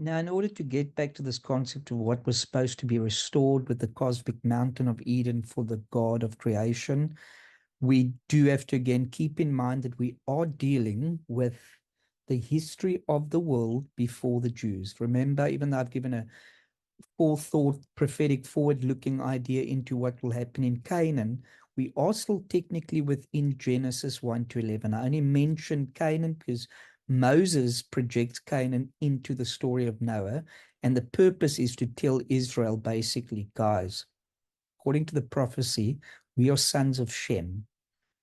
Now, in order to get back to this concept of what was supposed to be restored with the cosmic mountain of Eden for the God of creation, we do have to again keep in mind that we are dealing with the history of the world before the Jews. Remember, even though I've given a forethought, prophetic, forward-looking idea into what will happen in Canaan, we are still technically within Genesis 1 to 11. I only mentioned Canaan because Moses projects Canaan into the story of Noah, and the purpose is to tell Israel basically, guys, according to the prophecy, we are sons of Shem,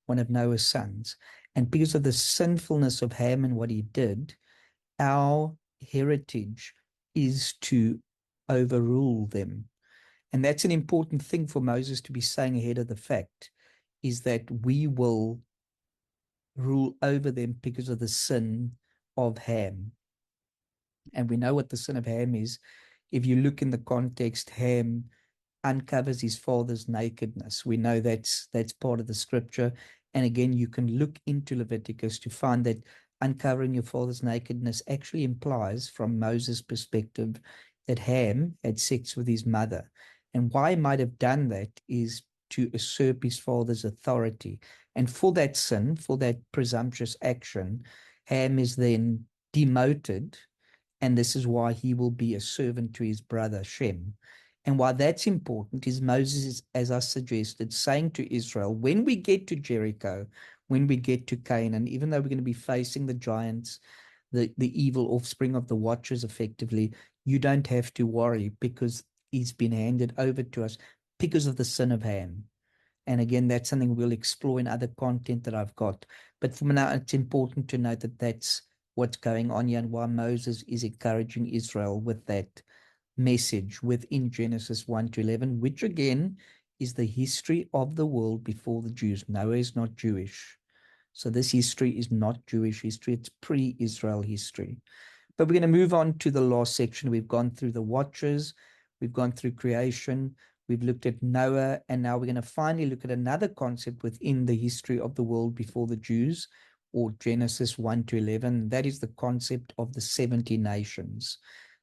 one of Noah's sons. And because of the sinfulness of Ham and what he did, our heritage is to overrule them. And that's an important thing for Moses to be saying ahead of the fact, is that we will rule over them because of the sin of Ham. And we know what the sin of Ham is. If you look in the context, Ham uncovers his father's nakedness. We know that's part of the scripture. And again, you can look into Leviticus to find that uncovering your father's nakedness actually implies, from Moses' perspective, that Ham had sex with his mother. And why he might have done that is to usurp his father's authority. And for that sin, for that presumptuous action, Ham is then demoted. And this is why he will be a servant to his brother Shem. And why that's important is Moses is, as I suggested, saying to Israel, when we get to Jericho, when we get to Canaan, even though we're going to be facing the giants, the evil offspring of the Watchers effectively, you don't have to worry because he's been handed over to us because of the sin of Ham. And again, that's something we'll explore in other content that I've got. But for now, it's important to note that that's what's going on here and why Moses is encouraging Israel with that message within Genesis 1 to 11, which again is the history of the world before the Jews. Noah is not Jewish. So this history is not Jewish history. It's pre-Israel history. But we're going to move on to the last section. We've gone through the Watchers. We've gone through creation. We've looked at Noah. And now we're going to finally look at another concept within the history of the world before the Jews, or Genesis 1 to 11. That is the concept of the 70 nations.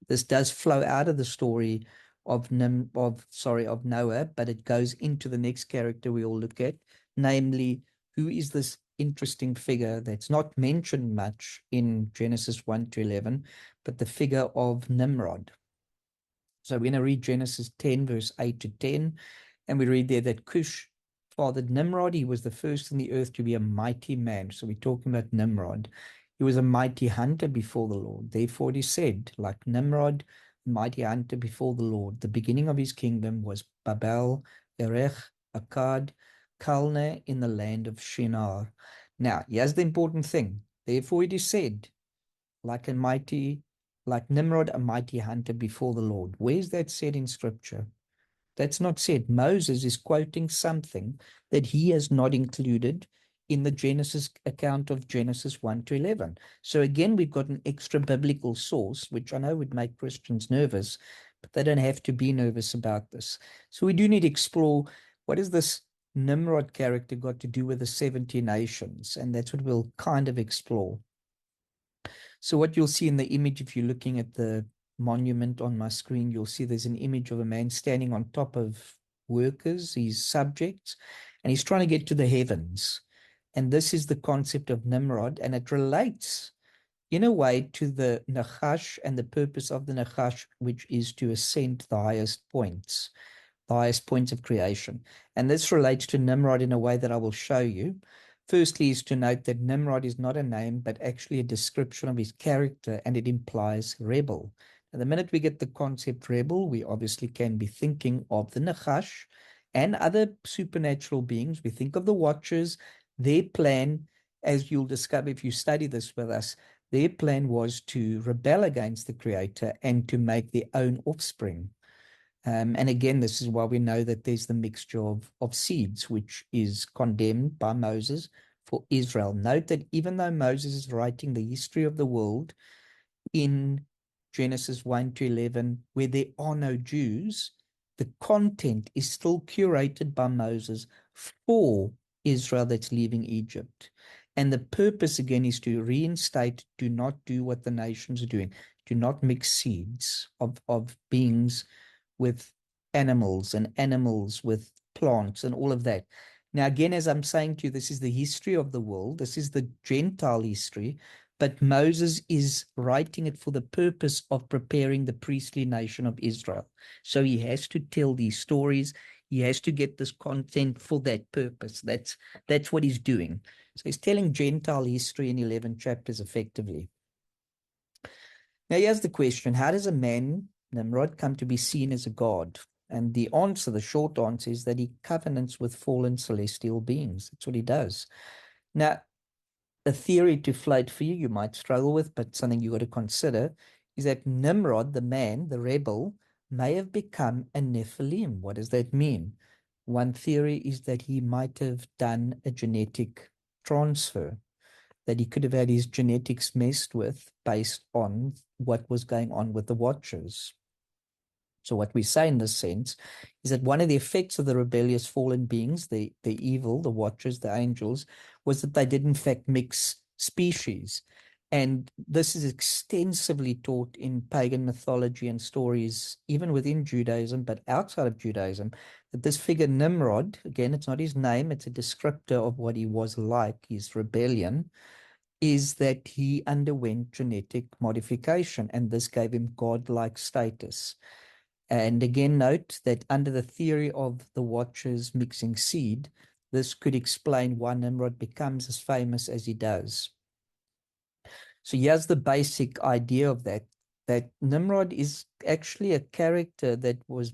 This does flow out of the story of Noah, but it goes into the next character we all look at, namely, who is this interesting figure that's not mentioned much in Genesis 1 to 11, but the figure of Nimrod. So we're going to read Genesis 10, verse 8 to 10, and we read there that Cush fathered Nimrod. He was the first in the earth to be a mighty man. So we're talking about Nimrod. He was a mighty hunter before the Lord. Therefore it is said, like Nimrod, mighty hunter before the Lord, the beginning of his kingdom was Babel, Erech, Akkad, Calneh in the land of Shinar. Now, here's the important thing. Therefore it is said, like Nimrod, a mighty hunter before the Lord. Where's that said in scripture? That's not said. Moses is quoting something that he has not included in the Genesis account of Genesis 1 to 11. So again, we've got an extra biblical source, which I know would make Christians nervous, but they don't have to be nervous about this. So we do need to explore, what is this Nimrod character got to do with the 70 nations? And that's what we'll kind of explore. So what you'll see in the image, if you're looking at the monument on my screen, you'll see there's an image of a man standing on top of workers, his subjects, and he's trying to get to the heavens. And this is the concept of Nimrod, and it relates in a way to the Nachash and the purpose of the Nachash, which is to ascend to the highest points of creation. And this relates to Nimrod in a way that I will show you. Firstly is to note that Nimrod is not a name, but actually a description of his character, and it implies rebel. And the minute we get the concept rebel, we obviously can be thinking of the Nachash and other supernatural beings. We think of the Watchers. Their plan, as you'll discover if you study this with us, their plan was to rebel against the Creator and to make their own offspring. And again, this is why we know that there's the mixture of seeds, which is condemned by Moses for Israel. Note that even though Moses is writing the history of the world in Genesis 1 to 11, where there are no Jews, the content is still curated by Moses for Israel that's leaving Egypt. And the purpose, again, is to reinstate, do not do what the nations are doing. do not mix seeds of beings with animals and animals with plants and all of that. Now, again, as I'm saying to you, this is the history of the world. This is the Gentile history, but Moses is writing it for the purpose of preparing the priestly nation of Israel. So he has to tell these stories. He has to get this content for that purpose. That's what he's doing. So he's telling Gentile history in 11 chapters effectively. Now, here's the question. How does a man, Nimrod, come to be seen as a god? And the answer, the short answer, is that he covenants with fallen celestial beings. That's what he does. Now, a theory to float for you, you might struggle with, but something you got to consider, is that Nimrod, the man, the rebel, may have become a Nephilim. What does that mean? One theory is that he might have done a genetic transfer, that he could have had his genetics messed with based on what was going on with the Watchers. So what we say in this sense is that one of the effects of the rebellious fallen beings, the evil, the Watchers, the angels, was that they did in fact mix species. And this is extensively taught in pagan mythology and stories, even within Judaism, but outside of Judaism, that this figure Nimrod, again, it's not his name, it's a descriptor of what he was like, his rebellion, is that he underwent genetic modification, and this gave him godlike status. And again, note that under the theory of the Watchers mixing seed, this could explain why Nimrod becomes as famous as he does. So here's the basic idea of that Nimrod is actually a character that was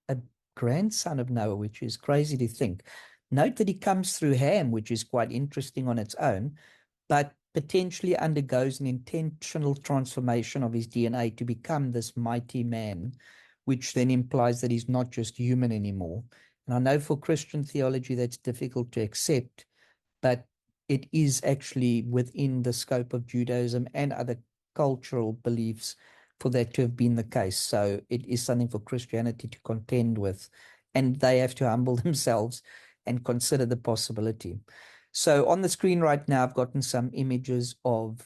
a grandson of Noah, which is crazy to think. Note that he comes through Ham, which is quite interesting on its own, but potentially undergoes an intentional transformation of his DNA to become this mighty man, which then implies that he's not just human anymore. And I know for Christian theology that's difficult to accept, but it is actually within the scope of Judaism and other cultural beliefs for that to have been the case. So it is something for Christianity to contend with, and they have to humble themselves and consider the possibility. So on the screen right now, I've gotten some images of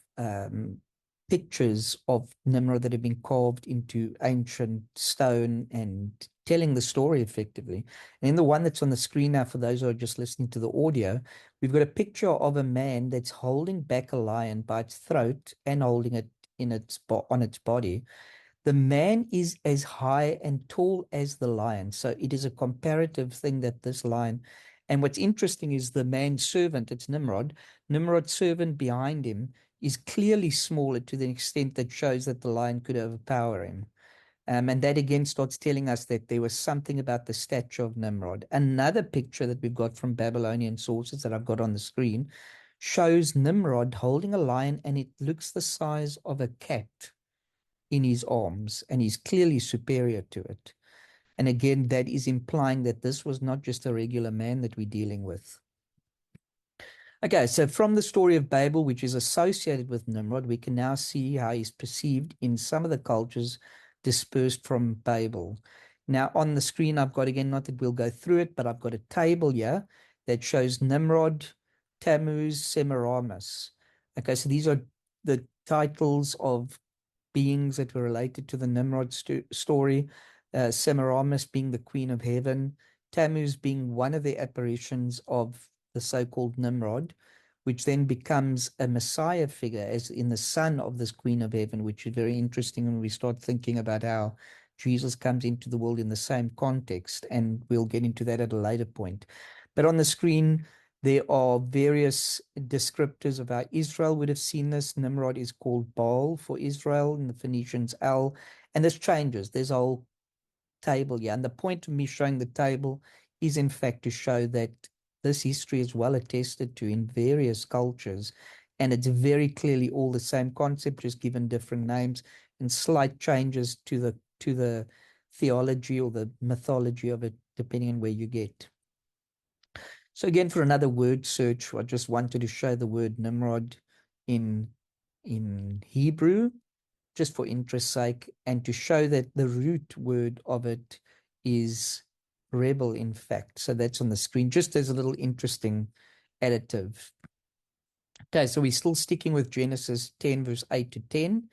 pictures of Nimrod that have been carved into ancient stone and telling the story effectively. And in the one that's on the screen now, for those who are just listening to the audio, we've got a picture of a man that's holding back a lion by its throat and holding it on its body. The man is as high and tall as the lion. So it is a comparative thing that this lion, and what's interesting is the man's servant, it's Nimrod, Nimrod's servant behind him is clearly smaller to the extent that shows that the lion could overpower him. And that again starts telling us that there was something about the stature of Nimrod. Another picture that we've got from Babylonian sources that I've got on the screen shows Nimrod holding a lion, and it looks the size of a cat in his arms, and he's clearly superior to it. And again, that is implying that this was not just a regular man that we're dealing with. Okay, so from the story of Babel, which is associated with Nimrod, we can now see how he's perceived in some of the cultures dispersed from Babel. Now, on the screen, I've got, again, not that we'll go through it, but I've got a table here that shows Nimrod, Tammuz, Semiramis. Okay, so these are the titles of beings that were related to the Nimrod story. Semiramis being the queen of heaven, Tammuz being one of the apparitions of the so-called Nimrod, which then becomes a Messiah figure, as in the son of this queen of heaven, which is very interesting when we start thinking about how Jesus comes into the world in the same context, and we'll get into that at a later point. But on the screen, there are various descriptors of how Israel would have seen this. Nimrod is called Baal for Israel, and the Phoenicians El, and this changes. There's a whole table here, and the point of me showing the table is in fact to show that this history is well attested to in various cultures, and it's very clearly all the same concept, just given different names and slight changes to the theology or the mythology of it, depending on where you get. So again, for another word search, I just wanted to show the word Nimrod in Hebrew, just for interest's sake, and to show that the root word of it is rebel, in fact. So that's on the screen, just as a little interesting additive. Okay, so we're still sticking with Genesis 10, verse 8 to 10.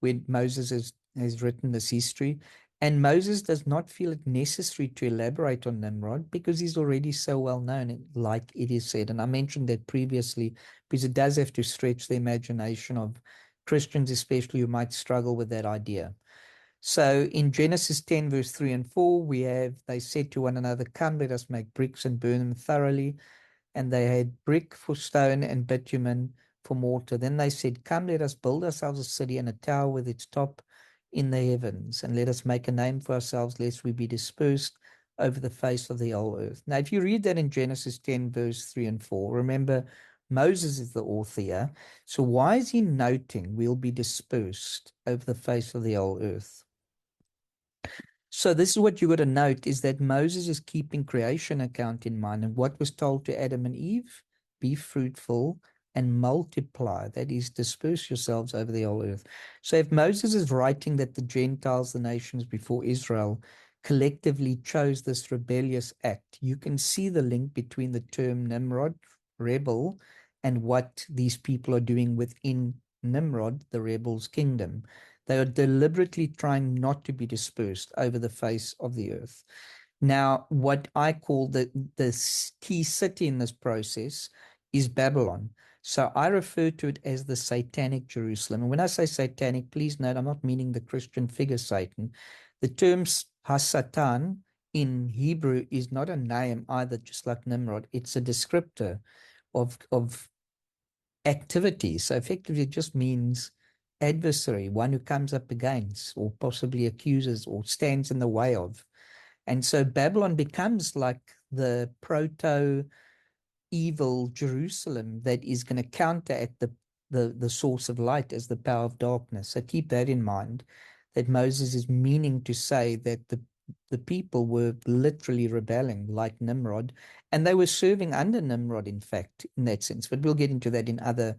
when Moses has written this history. And Moses does not feel it necessary to elaborate on Nimrod because he's already so well known, like it is said. And I mentioned that previously because it does have to stretch the imagination of Christians, especially, who might struggle with that idea. So in Genesis 10, verse 3 and 4, they said to one another, "Come, let us make bricks and burn them thoroughly." And they had brick for stone and bitumen for mortar. Then they said, "Come, let us build ourselves a city and a tower with its top in the heavens, and let us make a name for ourselves, lest we be dispersed over the face of the whole earth." Now, if you read that in Genesis 10, verse 3 and 4, remember, Moses is the author here. So why is he noting we'll be dispersed over the face of the whole earth? So this is what you got to note, is that Moses is keeping creation account in mind, and what was told to Adam and Eve: be fruitful and multiply, that is, disperse yourselves over the whole earth. So if Moses is writing that the Gentiles, the nations before Israel, collectively chose this rebellious act, you can see the link between the term Nimrod, rebel, and what these people are doing within Nimrod, the rebel's kingdom. They are deliberately trying not to be dispersed over the face of the earth. Now, what I call the key city in this process is Babylon. So I refer to it as the satanic Jerusalem. And when I say satanic, please note, I'm not meaning the Christian figure Satan. The term Hasatan in Hebrew is not a name either, just like Nimrod. It's a descriptor of activity. So effectively, it just means adversary, one who comes up against or possibly accuses or stands in the way of. And so Babylon becomes like the proto evil Jerusalem that is going to counteract the source of light as the power of darkness. So keep that in mind, that Moses is meaning to say that the people were literally rebelling like Nimrod, and they were serving under Nimrod, in fact, in that sense. But we'll get into that in other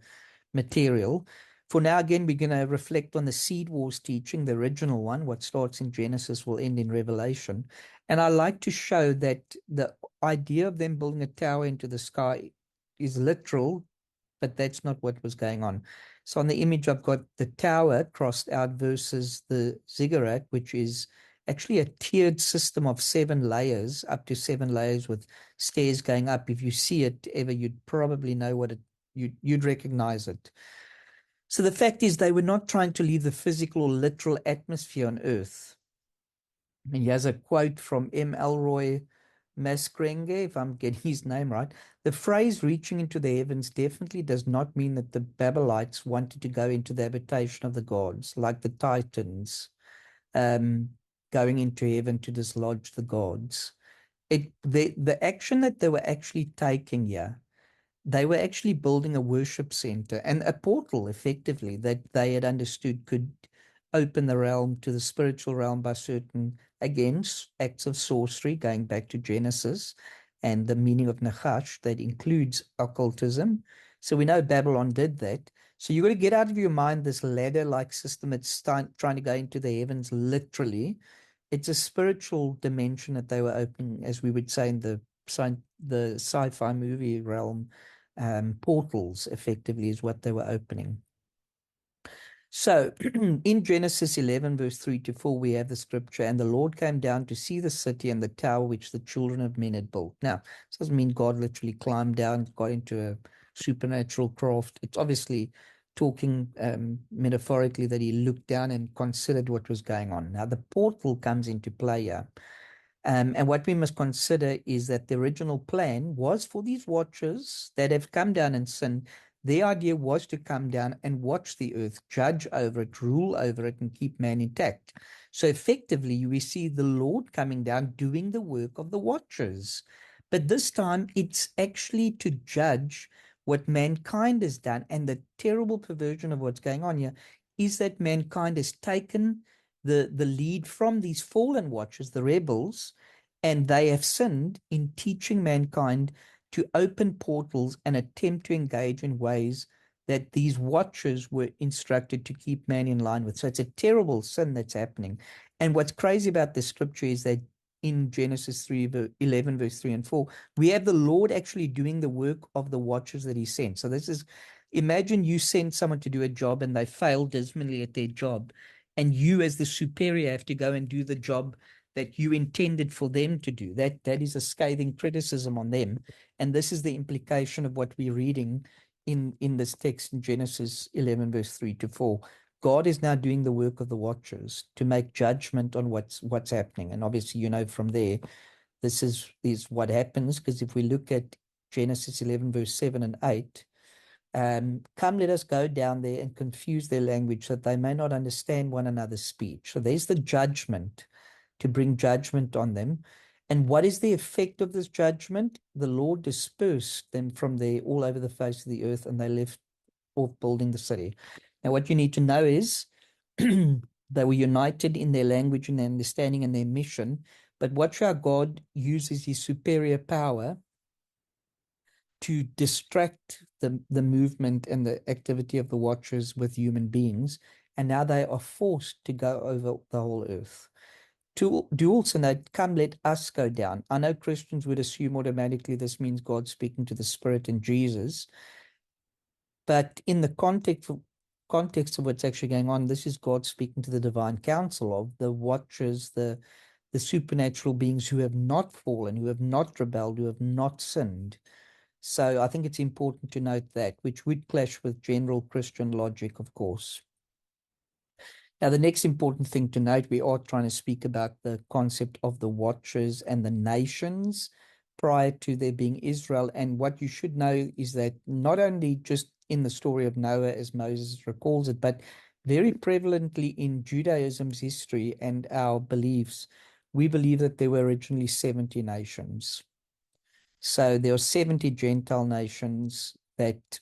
material. For now, again, we're going to reflect on the Seed Wars teaching, the original one. What starts in Genesis will end in Revelation. And I like to show that the idea of them building a tower into the sky is literal, but that's not what was going on. So on the image, I've got the tower crossed out versus the ziggurat, which is actually a tiered system of 7 layers, up to 7 layers with stairs going up. If you see it ever, you'd probably know what you'd recognize it. So the fact is, they were not trying to leave the physical or literal atmosphere on Earth. And he has a quote from M. Elroy Mascrenge, if I'm getting his name right. The phrase reaching into the heavens definitely does not mean that the Babylonites wanted to go into the habitation of the gods, like the Titans, going into heaven to dislodge the gods. The action that they were actually taking here, they were actually building a worship center and a portal, effectively, that they had understood could open the realm to the spiritual realm by certain, again, acts of sorcery, going back to Genesis and the meaning of Nachash, that includes occultism. So we know Babylon did that. So you got to get out of your mind this ladder-like system that's trying to go into the heavens literally. It's a spiritual dimension that they were opening, as we would say in the sci-fi movie realm. Portals, effectively, is what they were opening. So in Genesis 11, verse 3 to 4, we have the scripture, "And the Lord came down to see the city and the tower which the children of men had built." Now, this doesn't mean God literally climbed down, got into a supernatural craft. It's obviously talking metaphorically that he looked down and considered what was going on. Now, the portal comes into play here. And what we must consider is that the original plan was for these watchers that have come down and sinned. Their idea was to come down and watch the earth, judge over it, rule over it, and keep man intact. So effectively, we see the Lord coming down, doing the work of the watchers. But this time, it's actually to judge what mankind has done. And the terrible perversion of what's going on here is that mankind has taken the lead from these fallen watchers, the rebels, and they have sinned in teaching mankind to open portals and attempt to engage in ways that these watchers were instructed to keep man in line with. So it's a terrible sin that's happening. And what's crazy about this scripture is that in Genesis 3:11, verse 3 and 4, we have the Lord actually doing the work of the watchers that he sent. So this is Imagine you send someone to do a job and they fail dismally at their job, and you as the superior have to go and do the job that you intended for them to do. That is a scathing criticism on them. And this is the implication of what we're reading in this text in Genesis 11, verse 3 to 4. God is now doing the work of the watchers to make judgment on what's happening. And obviously, from there, this is what happens, because if we look at Genesis 11, verse 7 and 8, come, let us go down there and confuse their language so that they may not understand one another's speech. So there's the judgment, to bring judgment on them. And what is the effect of this judgment? The Lord dispersed them from there all over the face of the earth, and they left off building the city. Now, what you need to know is they were united in their language and their understanding and their mission. But watch how God uses his superior power to distract the movement and the activity of the watchers with human beings. And now they are forced to go over the whole earth. Do also note, come, let us go down. I know Christians would assume automatically this means God speaking to the Spirit and Jesus. But in the context of what's actually going on, this is God speaking to the divine council of the watchers, the supernatural beings who have not fallen, who have not rebelled, who have not sinned. So I think it's important to note that, which would clash with general Christian logic, of course. Now, the next important thing to note, we are trying to speak about the concept of the watchers and the nations prior to there being Israel. And what you should know is that not only just in the story of Noah, as Moses recalls it, but very prevalently in Judaism's history and our beliefs, we believe that there were originally 70 nations. So there are 70 Gentile nations that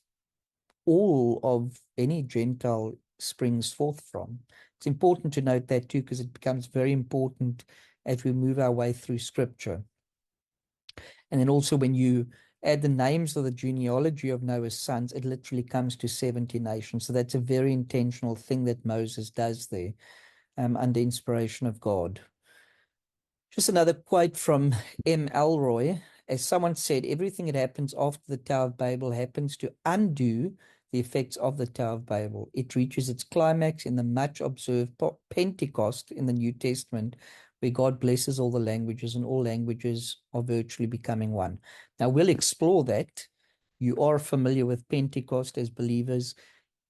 all of any Gentile springs forth from. It's important to note that too, because it becomes very important as we move our way through Scripture. And then also when you add the names of the genealogy of Noah's sons, it literally comes to 70 nations. So that's a very intentional thing that Moses does there, under inspiration of God. Just another quote from M. Elroy. As someone said, everything that happens after the Tower of Babel happens to undo the effects of the Tower of Babel. It reaches its climax in the much observed Pentecost in the New Testament, where God blesses all the languages and all languages are virtually becoming one. Now, we'll explore that. You are familiar with Pentecost as believers,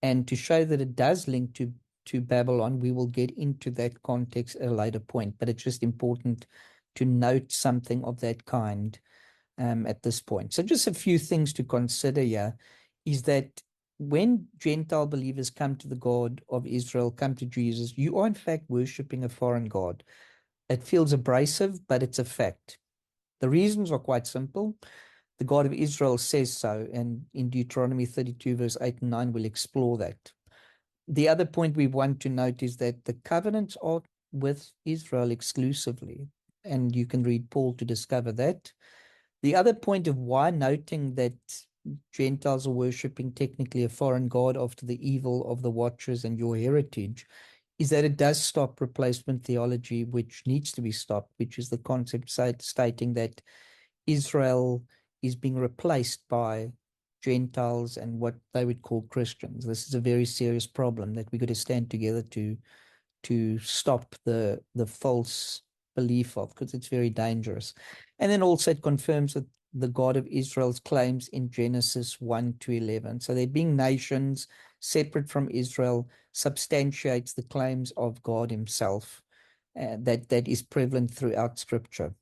and to show that it does link to Babylon, we will get into that context at a later point, but it's just important to note something of that kind at this point. So just a few things to consider here is that when Gentile believers come to the God of Israel, come to Jesus, you are in fact worshiping a foreign God. It feels abrasive, but it's a fact. The reasons are quite simple. The God of Israel says so, and in Deuteronomy 32, verse 8 and 9, we'll explore that. The other point we want to note is that the covenants are with Israel exclusively, and you can read Paul to discover that. The other point of why noting that Gentiles are worshipping technically a foreign god after the evil of the watchers and your heritage is that it does stop replacement theology, which needs to be stopped, which is the concept stating that Israel is being replaced by Gentiles and what they would call Christians. This is a very serious problem that we've got to stand together to stop the false belief of, because it's very dangerous. And then also it confirms that the God of Israel's claims in Genesis 1 to 11. So there being nations separate from Israel substantiates the claims of God himself that is prevalent throughout Scripture.